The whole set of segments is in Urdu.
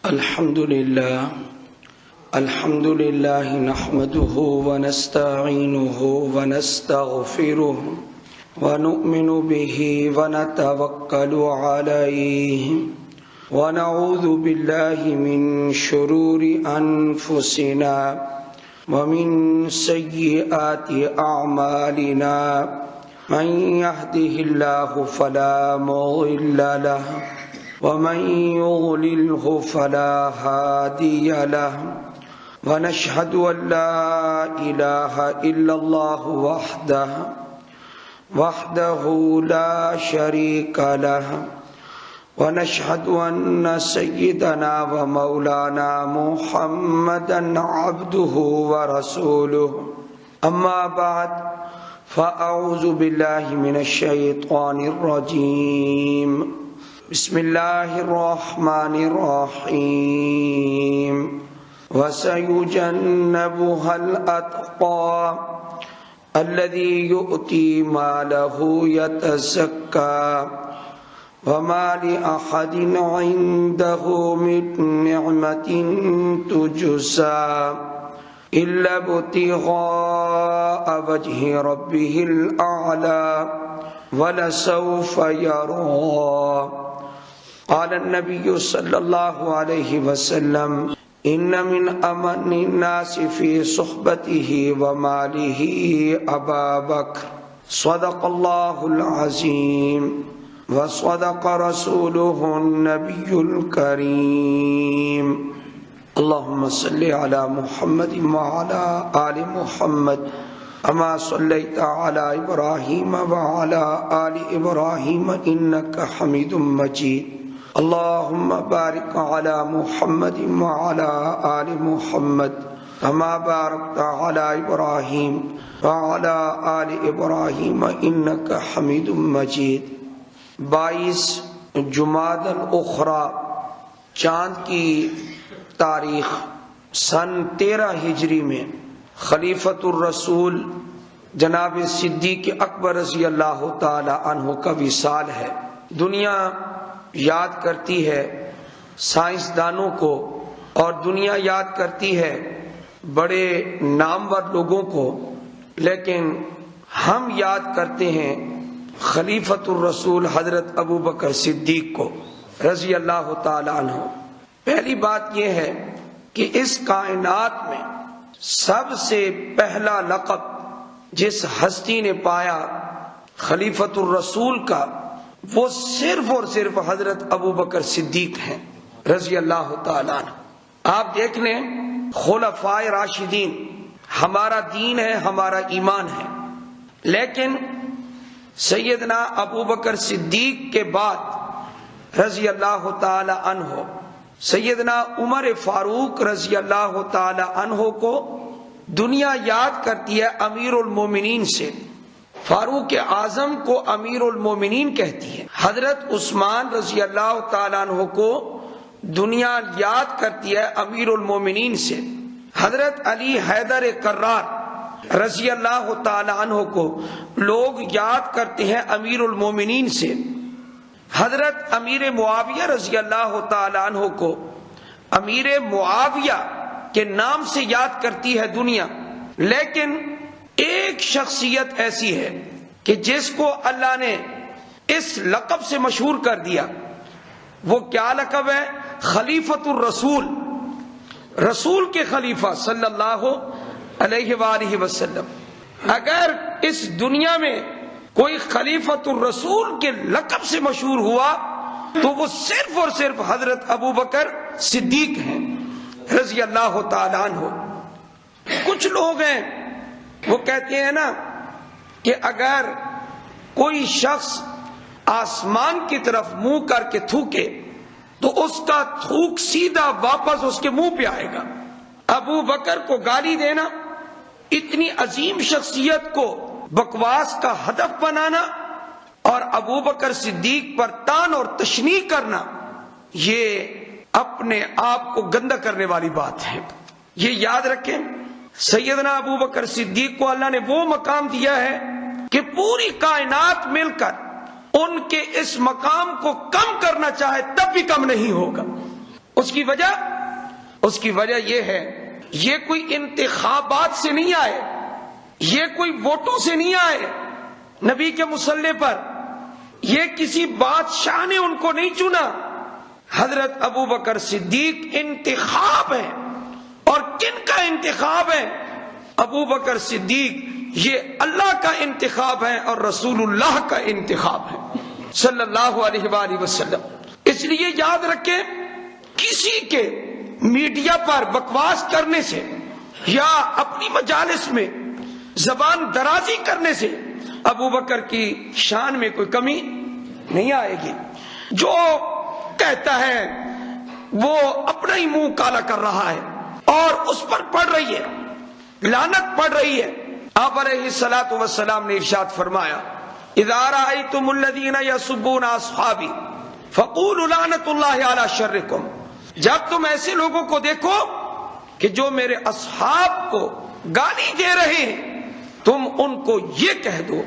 الحمد لله نحمده ونستعينه ونستغفره ونؤمن به ونتوكل عليه ونعوذ بالله من شرور أنفسنا ومن سيئات أعمالنا من يهده الله فلا مضل له ومن يضلله فلا هادي له ونشهد أن لا إله إلا الله وحده لا شريك له ونشهد أن سيدنا ومولانا محمدا عبده ورسوله أما بعد فأعوذ بالله من الشيطان الرجيم بسم الله الرحمن الرحيم وسيجنبها الأتقى الذي يؤتي ماله يتزكى وما لأحد عنده من نعمة تجزى إلا ابتغاء وجه ربه الأعلى ولسوف يرضى قال النبي صلى الله عليه وسلم إن من أمن الناس في صحبته وماله أبا بكر صدق الله العظيم وصدق رسوله النبي الكريم اللهم صل على محمد وعلى آل محمد كما صليت على إبراهيم وعلى آل إبراهيم إنك حميد مجيد اللهم بارك على محمد وعلى آل محمد كما باركت على إبراهيم وعلى آل إبراهيم إنك حميد مجيد 22 جمادی الاخری چاند کی تاریخ سن 13 ہجری میں خلیفۃ الرسول جناب صدیق اکبر رضی اللہ تعالی عنہ کا وصال ہے۔ دنیا یاد کرتی ہے سائنسدانوں کو اور دنیا یاد کرتی ہے بڑے نامور لوگوں کو، لیکن ہم یاد کرتے ہیں خلیفۃ الرسول حضرت ابو بکر صدیق کو رضی اللہ تعالی عنہ۔ پہلی بات یہ ہے کہ اس کائنات میں سب سے پہلا لقب جس ہستی نے پایا خلیفۃ الرسول کا، وہ صرف اور صرف حضرت ابو بکر صدیق ہیں رضی اللہ تعالیٰ عنہ۔ آپ دیکھ لیں خلفائے راشدین، ہمارا دین ہے، ہمارا ایمان ہے، لیکن سیدنا ابو بکر صدیق کے بعد رضی اللہ تعالی عنہ سیدنا عمر فاروق رضی اللہ تعالی عنہ کو دنیا یاد کرتی ہے امیر المومنین سے، فاروق اعظم کو امیر المومنین کہتی ہے۔ حضرت عثمان رضی اللہ تعالی عنہ کو دنیا یاد کرتی ہے امیر المومنین سے۔ حضرت علی حیدر کرار رضی اللہ تعالی عنہ کو لوگ یاد کرتے ہیں امیر المومنین سے۔ حضرت امیر معاویہ رضی اللہ تعالی عنہ کو امیر معاویہ کے نام سے یاد کرتی ہے دنیا، لیکن ایک شخصیت ایسی ہے کہ جس کو اللہ نے اس لقب سے مشہور کر دیا۔ وہ کیا لقب ہے؟ خلیفۃ الرسول، رسول کے خلیفہ صلی اللہ علیہ وآلہ وسلم۔ اگر اس دنیا میں کوئی خلیفۃ الرسول کے لقب سے مشہور ہوا تو وہ صرف اور صرف حضرت ابو بکر صدیق ہیں رضی اللہ تعالی عنہ۔ کچھ لوگ ہیں وہ کہتے ہیں نا کہ اگر کوئی شخص آسمان کی طرف منہ کر کے تھوکے تو اس کا تھوک سیدھا واپس اس کے منہ پہ آئے گا۔ ابو بکر کو گالی دینا، اتنی عظیم شخصیت کو بکواس کا ہدف بنانا اور ابو بکر صدیق پر تان اور تشنیع کرنا، یہ اپنے آپ کو گندا کرنے والی بات ہے۔ یہ یاد رکھیں، سیدنا ابو بکر صدیق کو اللہ نے وہ مقام دیا ہے کہ پوری کائنات مل کر ان کے اس مقام کو کم کرنا چاہے تب بھی کم نہیں ہوگا۔ اس کی وجہ یہ ہے، یہ کوئی انتخابات سے نہیں آئے، یہ کوئی ووٹوں سے نہیں آئے نبی کے مصلی پر، یہ کسی بادشاہ نے ان کو نہیں چنا۔ حضرت ابو بکر صدیق انتخاب ہے۔ اور کن کا انتخاب ہے؟ ابو بکر صدیق یہ اللہ کا انتخاب ہے اور رسول اللہ کا انتخاب ہے صلی اللہ علیہ وآلہ وسلم۔ اس لیے یاد رکھیں، کسی کے میڈیا پر بکواس کرنے سے یا اپنی مجالس میں زبان درازی کرنے سے ابو بکر کی شان میں کوئی کمی نہیں آئے گی۔ جو کہتا ہے وہ اپنا ہی منہ کالا کر رہا ہے اور اس پر پڑ رہی ہے، لعنت پڑ رہی ہے۔ آپ علیہ الصلوۃ والسلام نے ارشاد فرمایا، اذا رأيتم الذين يسبون اصحابي فقولوا لعنت اللہ علی شرکم، جب تم ایسے لوگوں کو دیکھو کہ جو میرے اصحاب کو گالی دے رہے ہیں، تم ان کو یہ کہہ دو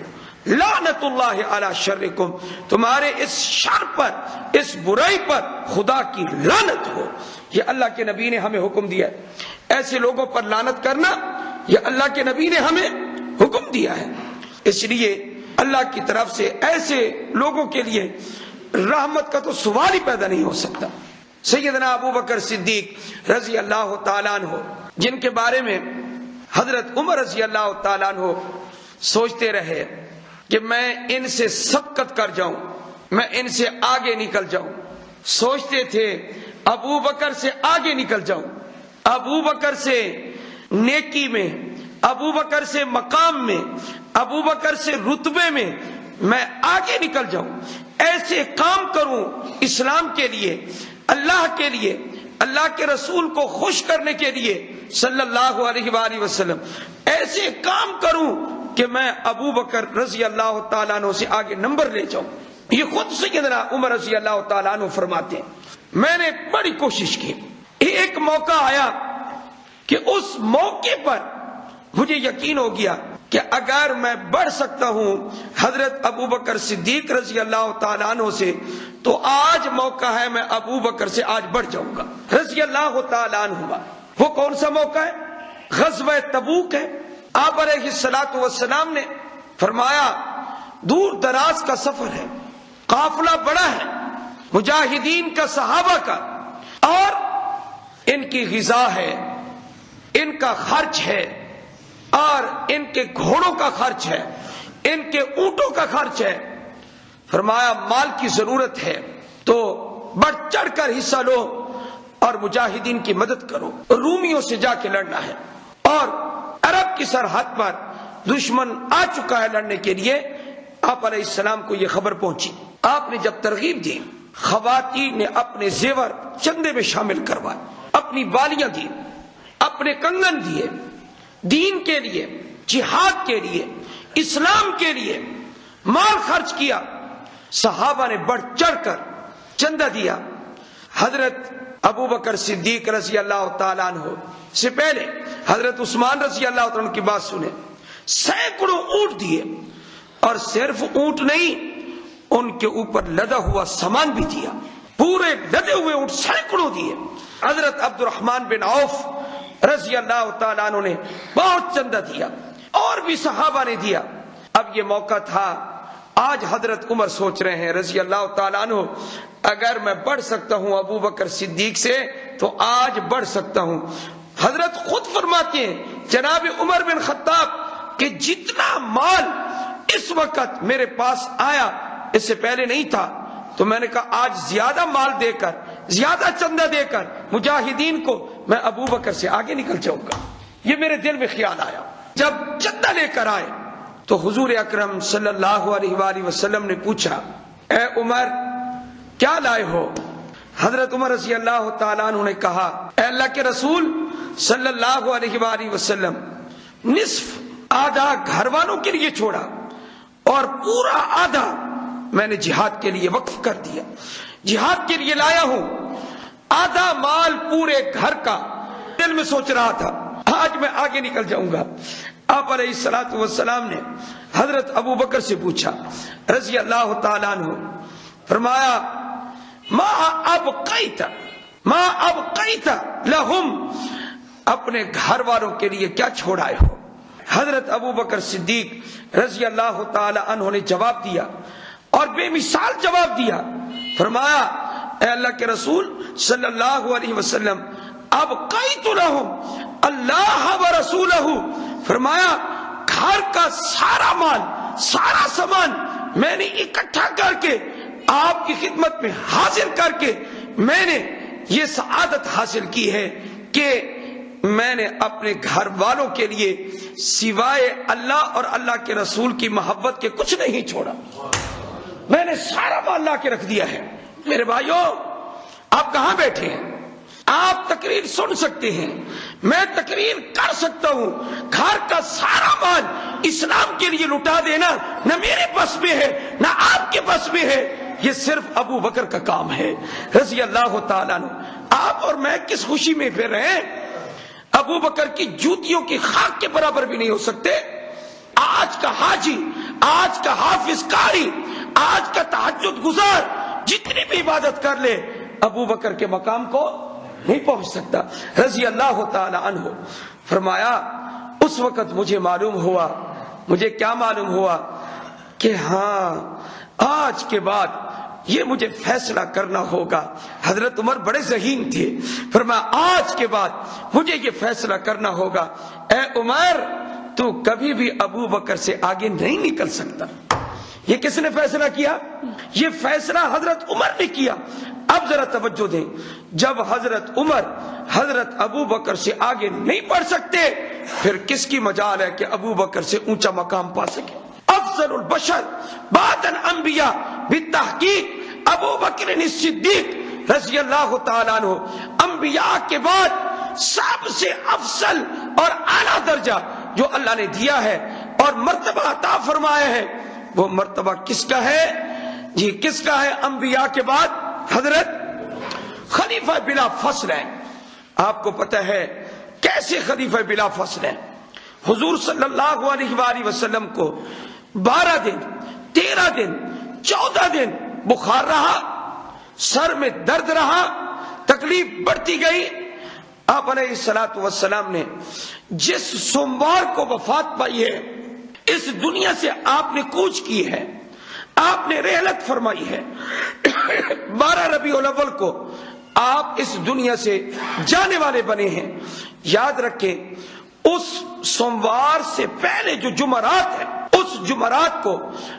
لعنت اللہ علی شرکم، تمہارے اس شر پر، اس برائی پر خدا کی لعنت ہو۔ یہ اللہ کے نبی نے ہمیں حکم دیا ہے، ایسے لوگوں پر لعنت کرنا یہ اللہ کے نبی نے ہمیں حکم دیا ہے۔ اس لیے اللہ کی طرف سے ایسے لوگوں کے لیے رحمت کا تو سوال ہی پیدا نہیں ہو سکتا۔ سیدنا ابو بکر صدیق رضی اللہ تعالیٰ عنہ، جن کے بارے میں حضرت عمر رضی اللہ تعالیٰ عنہ سوچتے رہے کہ میں ان سے سبقت کر جاؤں، میں ان سے آگے نکل جاؤں، سوچتے تھے ابو بکر سے آگے نکل جاؤں، ابو بکر سے نیکی میں، ابو بکر سے مقام میں، ابو بکر سے رتبے میں میں آگے نکل جاؤں، ایسے کام کروں اسلام کے لیے، اللہ کے لیے، اللہ کے رسول کو خوش کرنے کے لیے صلی اللہ علیہ وآلہ وسلم، ایسے کام کروں کہ میں ابو بکر رضی اللہ تعالیٰ عنہ سے آگے نمبر لے جاؤں۔ یہ خود سیدنا عمر رضی اللہ تعالیٰ عنہ فرماتے ہیں، میں نے بڑی کوشش کی، ایک موقع آیا کہ اس موقع پر مجھے یقین ہو گیا کہ اگر میں بڑھ سکتا ہوں حضرت ابو بکر صدیق رضی اللہ تعالیٰ عنہ سے تو آج موقع ہے، میں ابو بکر سے آج بڑھ جاؤں گا رضی اللہ تعالیٰ عنہ۔ وہ کون سا موقع ہے؟ غزوہ تبوک ہے۔ آپ علیہ الصلوۃ والسلام نے فرمایا دور دراز کا سفر ہے، قافلہ بڑا ہے، مجاہدین کا، صحابہ کا، اور ان کی غذا ہے، ان کا خرچ ہے، اور ان کے گھوڑوں کا خرچ ہے، ان کے اونٹوں کا خرچ ہے۔ فرمایا مال کی ضرورت ہے تو بڑھ چڑھ کر حصہ لو اور مجاہدین کی مدد کرو، رومیوں سے جا کے لڑنا ہے۔ اور عرب کی سرحد پر دشمن آ چکا ہے لڑنے کے لیے۔ آپ علیہ السلام کو یہ خبر پہنچی، آپ نے جب ترغیب دی، خواتین نے اپنے زیور چندے میں شامل کروائے، اپنی بالیاں دی، اپنے کنگن دیے، دین کے لیے، جہاد کے لیے، اسلام کے لیے مال خرچ کیا۔ صحابہ نے بڑھ چڑھ کر چندہ دیا۔ حضرت ابو بکر صدیق رضی اللہ تعالیٰ عنہ سے پہلے حضرت عثمان رضی اللہ تعالیٰ عنہ کی بات سنیں، سینکڑوں اونٹ دیے، اور صرف اونٹ نہیں، ان کے اوپر لدا ہوا سامان بھی دیا، پورے لدے ہوئے اونٹ سینکڑوں دیے۔ حضرت عبد الرحمن بن عوف رضی اللہ تعالیٰ عنہ نے بہت چندہ دیا، اور بھی صحابہ نے دیا۔ اب یہ موقع تھا، آج حضرت عمر سوچ رہے ہیں رضی اللہ تعالیٰ عنہ، اگر میں بڑھ سکتا ہوں ابو بکر صدیق سے تو آج بڑھ سکتا ہوں۔ حضرت خود فرماتے ہیں جناب عمر بن خطاب کہ جتنا مال اس وقت میرے پاس آیا اس سے پہلے نہیں تھا، تو میں نے کہا آج زیادہ مال دے کر، زیادہ چندہ دے کر مجاہدین کو میں ابو بکر سے آگے نکل جاؤں گا۔ یہ میرے دل میں خیال آیا۔ جب چندہ لے کر آئے تو حضور اکرم صلی اللہ علیہ وآلہ وسلم نے پوچھا، اے عمر کیا لائے ہو؟ حضرت عمر رضی اللہ تعالیٰ عنہ نے کہا، اے اللہ کے رسول صلی اللہ علیہ وآلہ وسلم، نصف آدھا گھر والوں کے لیے چھوڑا اور پورا آدھا میں نے جہاد کے لیے وقف کر دیا، جہاد کے لیے لایا ہوں۔ آدھا مال پورے گھر کا، دل میں سوچ رہا تھا آج میں آگے نکل جاؤں گا۔ آپ علیہ الصلوۃ والسلام نے حضرت ابو بکر سے پوچھا رضی اللہ تعالیٰ عنہ، فرمایا ما ابقیت ما ابقیت لہم، اپنے گھر والوں کے لیے کیا چھوڑائے ہو؟ حضرت ابو بکر صدیق رضی اللہ تعالی عنہ نے جواب دیا اور بے مثال جواب دیا. فرمایا اے اللہ کے رسول صلی اللہ علیہ وسلم، ابقیت لہم اللہ و رسولہ، فرمایا گھر کا سارا مال، سارا سامان میں نے اکٹھا کر کے آپ کی خدمت میں حاضر کر کے میں نے یہ سعادت حاصل کی ہے کہ میں نے اپنے گھر والوں کے لیے سوائے اللہ اور اللہ کے رسول کی محبت کے کچھ نہیں چھوڑا. میں نے سارا مال لا کے رکھ دیا ہے. میرے بھائیوں، آپ کہاں بیٹھے ہیں؟ آپ تقریر سن سکتے ہیں، میں تقریر کر سکتا ہوں. گھر کا سارا مال اسلام کے لیے لٹا دینا نہ میرے بس میں ہے نہ آپ کے بس میں ہے. یہ صرف ابو بکر کا کام ہے رضی اللہ تعالیٰ عنہ. آپ اور میں کس خوشی میں پھر رہے ہیں؟ ابو بکر کی جوتیوں کی خاک کے برابر بھی نہیں ہو سکتے. آج کا حاجی، آج کا حافظ قاری، آج کا تہجد گزار جتنی بھی عبادت کر لے ابو بکر کے مقام کو نہیں پہنچ سکتا رضی اللہ تعالی عنہ. فرمایا اس وقت مجھے معلوم ہوا، مجھے کیا معلوم ہوا کہ ہاں آج کے بعد یہ مجھے فیصلہ کرنا ہوگا. حضرت عمر بڑے ذہین تھے. فرمایا آج کے بعد مجھے یہ فیصلہ کرنا ہوگا، اے عمر تو کبھی بھی ابو بکر سے آگے نہیں نکل سکتا. یہ کس نے فیصلہ کیا؟ یہ فیصلہ حضرت عمر نے کیا. اب ذرا توجہ دیں، جب حضرت عمر حضرت ابو بکر سے آگے نہیں بڑھ سکتے پھر کس کی مجال ہے کہ ابو بکر سے اونچا مقام پا سکے؟ افضل البشر بعد الانبیاء بالتحقیق ابو بکر الصدیق رضی اللہ تعالیٰ عنہ، انبیاء کے بعد سب سے افضل اور اعلیٰ درجہ جو اللہ نے دیا ہے اور مرتبہ عطا فرمایا ہے، وہ مرتبہ کس کا ہے؟ جی کس کا ہے؟ انبیاء کے بعد حضرت خلیفہ بلا فصل ہے. آپ کو پتہ ہے کیسے خلیفہ بلا فصل ہے؟ حضور صلی اللہ علیہ وآلہ وسلم کو 12 دن 13 دن 14 دن بخار رہا، سر میں درد رہا، تکلیف بڑھتی گئی. آپ علیہ الصلوۃ والسلام نے جس سوموار کو وفات پائی ہے، اس دنیا سے آپ نے کوچ کی ہے، آپ نے رحلت فرمائی ہے. 12 ربیع الاول کو آپ اس دنیا سے جانے والے بنے ہیں. یاد رکھیں اس سوموار سے پہلے جو جمعرات ہے، اس جمعرات کو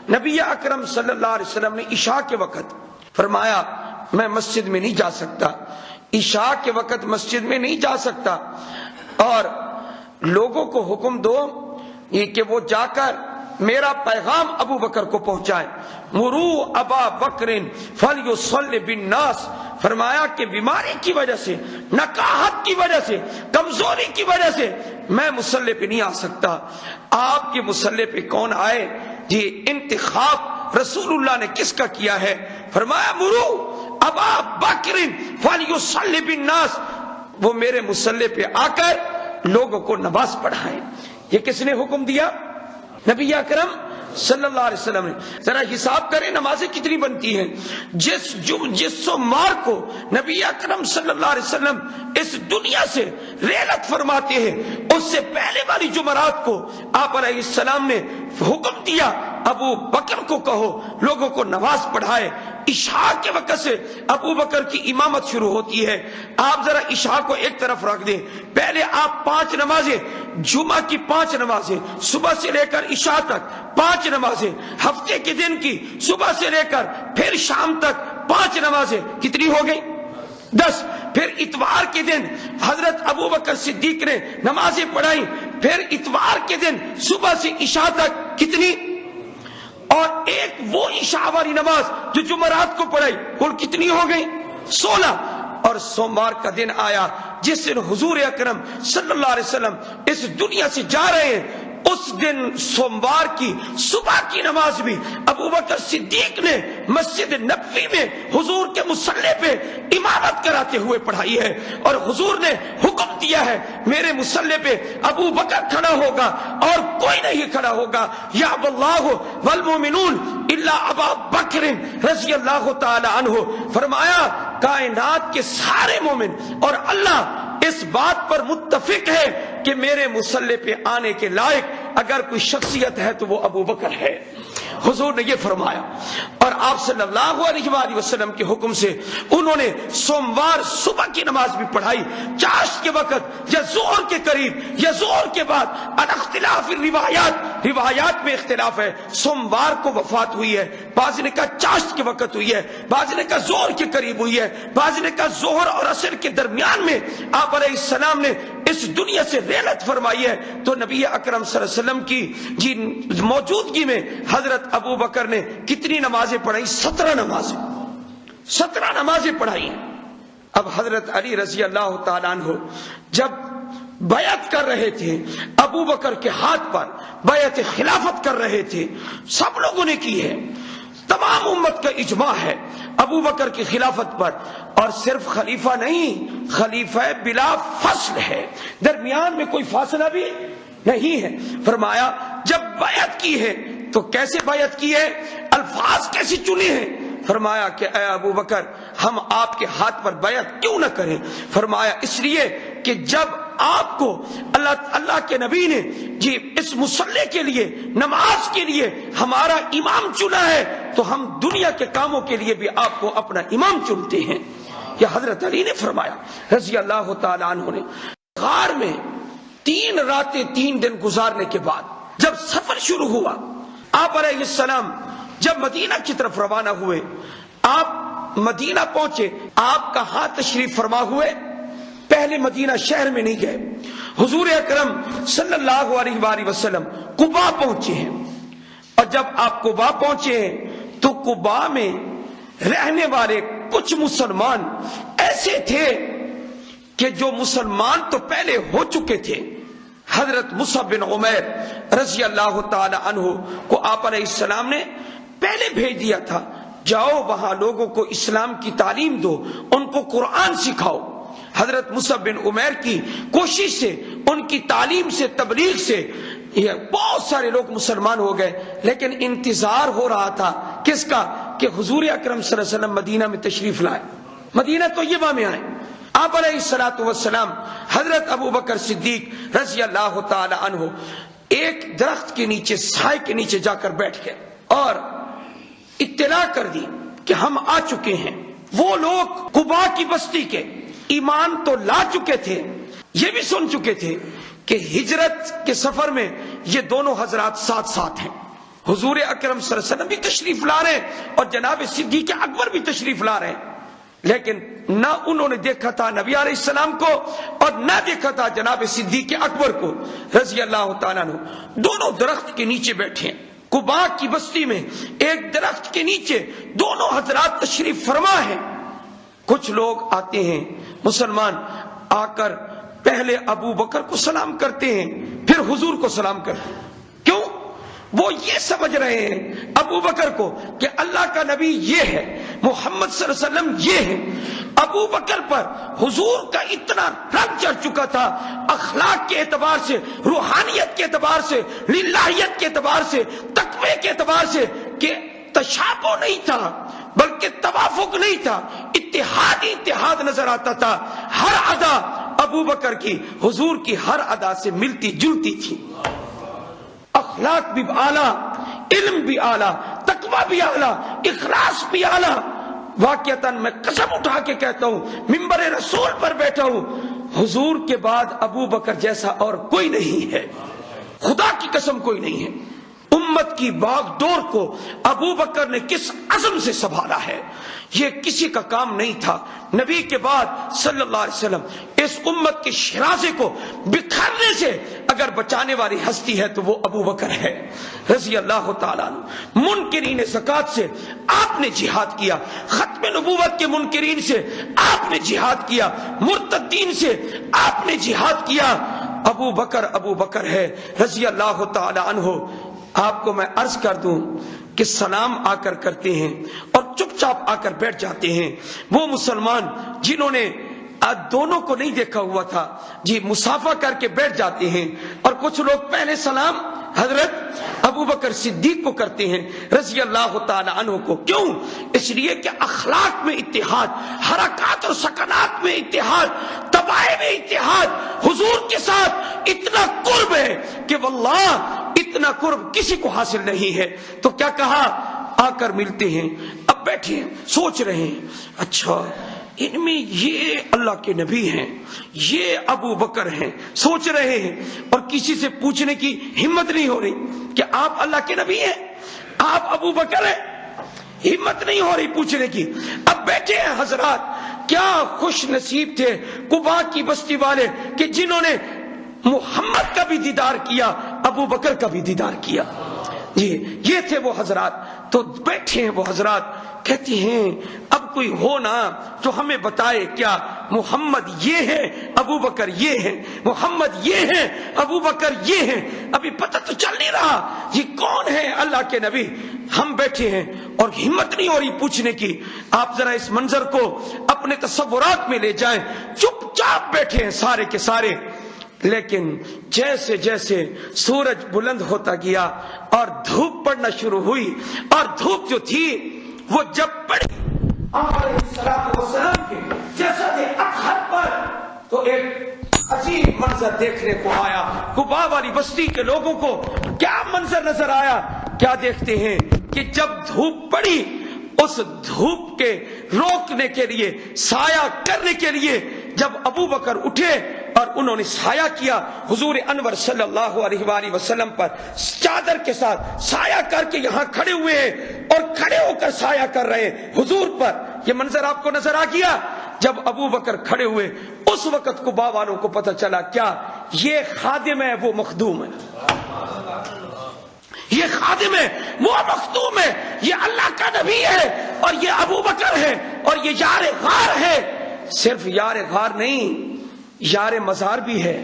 نبی اکرم صلی اللہ علیہ وسلم نے عشاء کے وقت فرمایا میں مسجد میں نہیں جا سکتا، عشاء کے وقت مسجد میں نہیں جا سکتا، اور لوگوں کو حکم دو یہ کہ وہ جا کر میرا پیغام ابو بکر کو پہنچائے. مرو ابا بکر فلیصلی بالناس. فرمایا کہ بیماری کی وجہ سے، نکاہت کی وجہ سے، کمزوری کی وجہ سے میں مصلی پہ نہیں آ سکتا. آپ کے مصلی پہ کون آئے؟ یہ انتخاب رسول اللہ نے کس کا کیا ہے؟ فرمایا مرو ابا بکر فلیصلی بالناس، وہ میرے مصلی پہ آ کر لوگوں کو نماز پڑھائیں. یہ کس نے حکم دیا؟ نبی اکرم صلی اللہ علیہ وسلم نے. ذرا حساب کریں نمازیں کتنی بنتی ہیں. جس سوموار کو نبی اکرم صلی اللہ علیہ وسلم اس دنیا سے رحلت فرماتے ہیں، اس سے پہلے والی جمعرات کو آپ علیہ السلام نے حکم دیا ابو بکر کو کہو لوگوں کو نماز پڑھائے. عشاء کے وقت سے ابو بکر کی امامت شروع ہوتی ہے. آپ ذرا عشاء کو ایک طرف رکھ دیں. پہلے آپ 5 نمازیں، جمعہ کی 5 نمازیں، صبح سے لے کر عشاء تک 5 نمازیں، ہفتے کے دن کی صبح سے لے کر پھر شام تک 5 نمازیں، کتنی ہو گئی؟ 10. پھر اتوار کے دن حضرت ابو بکر صدیق نے نمازیں پڑھائیں، پھر اتوار کے دن صبح سے عشاء تک کتنی؟ اور ایک وہ عشاء والی نماز جو جمعرات کو پڑھائی، کل کتنی ہو گئی؟ 16. اور سوموار کا دن آیا جس دن حضور اکرم صلی اللہ علیہ وسلم اس دنیا سے جا رہے ہیں. اس دن سوموار کی صبح کی نماز بھی ابو بکر صدیق نے مسجد نبوی میں حضور کے مصلی پہ امامت کراتے ہوئے پڑھائی ہے، اور حضور نے حکم دیا ہے میرے مصلی پہ ابو بکر کھڑا ہوگا اور کوئی نہیں کھڑا ہوگا، یا اللہ والمؤمنون الا ابا بکر رضی اللہ تعالی عنہ۔ فرمایا کائنات کے سارے مومن اور اللہ اس بات پر متفق ہے کہ میرے مصلی پہ آنے کے لائق اگر کوئی شخصیت ہے تو وہ ابو بکر ہے۔ حضور نے یہ فرمایا، اور آپ صلی اللہ علیہ وآلہ وسلم کے حکم سے انہوں نے سوموار صبح کی نماز بھی پڑھائی، چاشت کے وقت یا ظہر کے قریب یا ظہر کے بعد۔ اختلاف روایات میں اختلاف ہے، سوموار کو وفات ہوئی ہے، بعض نے کہا چاشت کے وقت ہوئی ہے، بعض نے کہا ظہر کے قریب ہوئی ہے، بعض نے کہا ظہر اور عصر کے درمیان میں آپ علیہ السلام نے اس دنیا سے رحلت فرمائی ہے۔ تو نبی اکرم صلی اللہ علیہ وسلم کی موجودگی میں حضرت ابو بکر نے کتنی نمازیں پڑھائی؟ 17 نمازیں پڑھائی۔ اب حضرت علی رضی اللہ تعالیٰ عنہ جب بیعت کر رہے تھے، ابو بکر کے ہاتھ پر بیعت خلافت کر رہے تھے، سب لوگوں نے کی ہے، تمام امت کا اجماع ہے ابو بکر کی خلافت پر، اور صرف خلیفہ نہیں، خلیفہ بلا فصل ہے، درمیان میں کوئی فاصلہ بھی نہیں ہے۔ فرمایا جب بیعت کی ہے تو کیسے بیعت کی ہے، الفاظ کیسے چنے ہیں؟ فرمایا کہ اے ابو بکر ہم آپ کے ہاتھ پر بیعت کیوں نہ کریں؟ فرمایا اس لیے کہ جب آپ کو اللہ کے نبی نے جی اس مصلی کے لیے، نماز کے لیے ہمارا امام چنا ہے تو ہم دنیا کے کاموں کے لیے بھی آپ کو اپنا امام چنتے ہیں۔ یہ حضرت علی نے فرمایا رضی اللہ تعالیٰ عنہ نے۔ غار میں 3 راتیں 3 دن گزارنے کے بعد جب سفر شروع ہوا، آپ علیہ السلام جب مدینہ کی طرف روانہ ہوئے، آپ مدینہ پہنچے، آپ کہاں تشریف فرما ہوئے؟ پہلے مدینہ شہر میں نہیں گئے، حضور اکرم صلی اللہ علیہ وآلہ وسلم قباء پہنچے ہیں، اور جب آپ قباء پہنچے ہیں تو قباء میں رہنے والے کچھ مسلمان ایسے تھے کہ جو مسلمان تو پہلے ہو چکے تھے۔ حضرت مصعب بن عمیر رضی اللہ تعالی عنہ کو آپ علیہ السلام نے پہلے بھیج دیا تھا، جاؤ وہاں لوگوں کو اسلام کی تعلیم دو، ان کو قرآن سکھاؤ۔ حضرت مصعب بن عمیر کی کوشش سے، ان کی تعلیم سے، تبلیغ سے بہت سارے لوگ مسلمان ہو گئے، لیکن انتظار ہو رہا تھا کس کا؟ کہ حضور اکرم صلی اللہ علیہ وسلم مدینہ میں تشریف لائے، مدینہ طیبہ میں آئے۔ آپ علیہ الصلوۃ والسلام حضرت ابو بکر صدیق رضی اللہ تعالی عنہ ایک درخت کے نیچے، سائے کے نیچے جا کر بیٹھ گئے اور اطلاع کر دی کہ ہم آ چکے ہیں۔ وہ لوگ قباء کی بستی کے ایمان تو لا چکے تھے، یہ بھی سن چکے تھے کہ ہجرت کے سفر میں یہ دونوں حضرات ساتھ ساتھ ہیں، حضور اکرم صلی اللہ علیہ وسلم بھی تشریف لا رہے ہیں اور جناب صدیق اکبر بھی تشریف لا رہے ہیں، لیکن نہ انہوں نے دیکھا تھا نبی علیہ السلام کو اور نہ دیکھا تھا جناب صدیق اکبر کو رضی اللہ تعالیٰ عنہ۔ دونوں درخت کے نیچے بیٹھے ہیں، قباء کی بستی میں ایک درخت کے نیچے دونوں حضرات تشریف فرما ہیں۔ کچھ لوگ آتے ہیں مسلمان، آ کر پہلے ابو بکر کو سلام کرتے ہیں، پھر حضور کو سلام کرتے ہیں۔ کیوں؟ وہ یہ سمجھ رہے ہیں ابو بکر کو کہ اللہ کا نبی یہ ہے، محمد صلی اللہ علیہ وسلم یہ ہے۔ ابو بکر پر حضور کا اتنا رنگ چڑھ چکا تھا، اخلاق کے اعتبار سے، روحانیت کے اعتبار سے، للہیت کے اعتبار سے، تقوی کے اعتبار سے، کہ تشابہ نہیں تھا بلکہ توافق نہیں تھا، اتحاد ہی اتحاد نظر آتا تھا۔ ہر ادا ابو بکر کی حضور کی ہر ادا سے ملتی جلتی تھی، اخلاق بھی اعلیٰ، علم بھی اعلیٰ، تقوی بھی اعلیٰ، اخلاص بھی اعلیٰ۔ واقعتاً میں قسم اٹھا کے کہتا ہوں، منبر رسول پر بیٹھا ہوں، حضور کے بعد ابو بکر جیسا اور کوئی نہیں ہے، خدا کی قسم کوئی نہیں ہے۔ امت کی باغ ڈور کو ابو بکر نے کس عزم سے سنبھالا ہے، یہ کسی کا کام نہیں تھا۔ نبی کے بعد صلی اللہ علیہ وسلم اس امت کے شرازے کو بکھرنے سے اگر بچانے والی ہستی ہے تو وہ ابو بکر ہے رضی اللہ تعالیٰ عنہ۔ منکرین زکوٰۃ سے آپ نے جہاد کیا، ختم نبوت کے منکرین سے آپ نے جہاد کیا، مرتدین سے آپ نے جہاد کیا، ابو بکر ہے رضی اللہ تعالی عنہ. آپ کو میں عرض کر دوں کہ سلام آ کر کرتے ہیں اور چپ چاپ آ کر بیٹھ جاتے ہیں. وہ مسلمان جنہوں نے دونوں کو نہیں دیکھا ہوا تھا جی مسافہ کر کے بیٹھ جاتے ہیں. اور کچھ لوگ پہلے سلام حضرت ابو بکر صدیق کو کرتے ہیں رضی اللہ تعالی عنہ کو. کیوں؟ اس لیے کہ اخلاق میں اتحاد، حرکات اور سکنات میں اتحاد، طبائع میں اتحاد، حضور کے ساتھ اتنا قرب ہے کہ واللہ اتنا قرب کسی کو حاصل نہیں ہے. تو کیا کہا؟ آ کر ملتے ہیں. اب بیٹھے ہیں سوچ رہے ہیں اچھا ان میں یہ اللہ کے نبی ہیں، یہ ابو بکر ہیں. سوچ رہے ہیں اور کسی سے پوچھنے کی ہمت نہیں ہو رہی کہ آپ اللہ کے نبی ہیں، آپ ابو بکر ہیں. ہمت نہیں ہو رہی پوچھنے کی. اب بیٹھے ہیں حضرات. کیا خوش نصیب تھے قباء کی بستی والے کہ جنہوں نے محمد کا بھی دیدار کیا، ابو بکر کا بھی دیدار کیا. جی یہ تھے وہ حضرات. تو بیٹھے ہیں وہ حضرات کہتے ہیں اب کوئی ہو نا جو ہمیں بتائے کیا محمد یہ ہے ابو بکر یہ ہے، محمد یہ ہے ابو بکر یہ ہے. ابھی پتہ تو چل نہیں رہا یہ کون ہے اللہ کے نبی. ہم بیٹھے ہیں اور ہمت نہیں ہو رہی پوچھنے کی. آپ ذرا اس منظر کو اپنے تصورات میں لے جائیں. چپ چاپ بیٹھے ہیں سارے کے سارے. لیکن جیسے جیسے سورج بلند ہوتا گیا اور دھوپ پڑنا شروع ہوئی، اور دھوپ جو تھی وہ جب پڑی علیہ السلام کے جسد اطہر پر تو ایک عجیب منظر دیکھنے کو آیا. قباء والی بستی کے لوگوں کو کیا منظر نظر آیا؟ کیا دیکھتے ہیں کہ جب دھوپ پڑی اس دھوپ کے روکنے کے لیے، سایہ کرنے کے لیے جب ابو بکر اٹھے اور انہوں نے سایہ کیا حضور انور صلی اللہ علیہ وآلہ وسلم پر، چادر کے ساتھ سایہ کر کے یہاں کھڑے ہوئے ہیں اور کھڑے ہو کر سایہ کر رہے ہیں حضور پر. یہ منظر آپ کو نظر آ گیا؟ جب ابو بکر کھڑے ہوئے اس وقت قباء والوں کو پتہ چلا کیا یہ خادم ہے وہ مخدوم ہے، یہ خادم ہے وہ مخدوم ہے، یہ اللہ کا نبی ہے اور یہ ابو بکر ہے اور یہ یار غار ہے. صرف یار غار نہیں، یار مزار بھی ہے.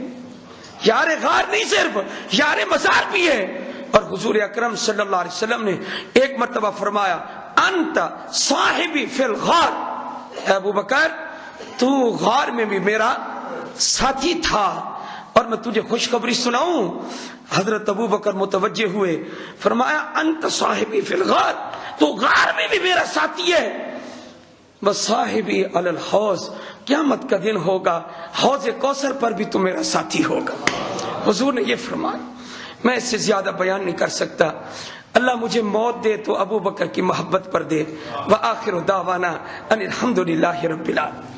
یار غار نہیں صرف، یار مزار بھی ہے. اور حضور اکرم صلی اللہ علیہ وسلم نے ایک مرتبہ فرمایا انت صاحبی فی الغار. اے ابو بکر تو غار میں بھی میرا ساتھی تھا اور میں تجھے خوشخبری سناؤں. حضرت ابو بکر متوجہ ہوئے، فرمایا انت صاحبی فی الغار، تو غار میں بھی میرا ساتھی ہے. بس صاحبی علی الحوض، قیامت کا دن ہوگا حوض کوثر پر بھی تو میرا ساتھی ہوگا. حضور نے یہ فرمایا. میں اس سے زیادہ بیان نہیں کر سکتا. اللہ مجھے موت دے تو ابو بکر کی محبت پر دے. وآخر دعوانا ان الحمدللہ رب العالمین.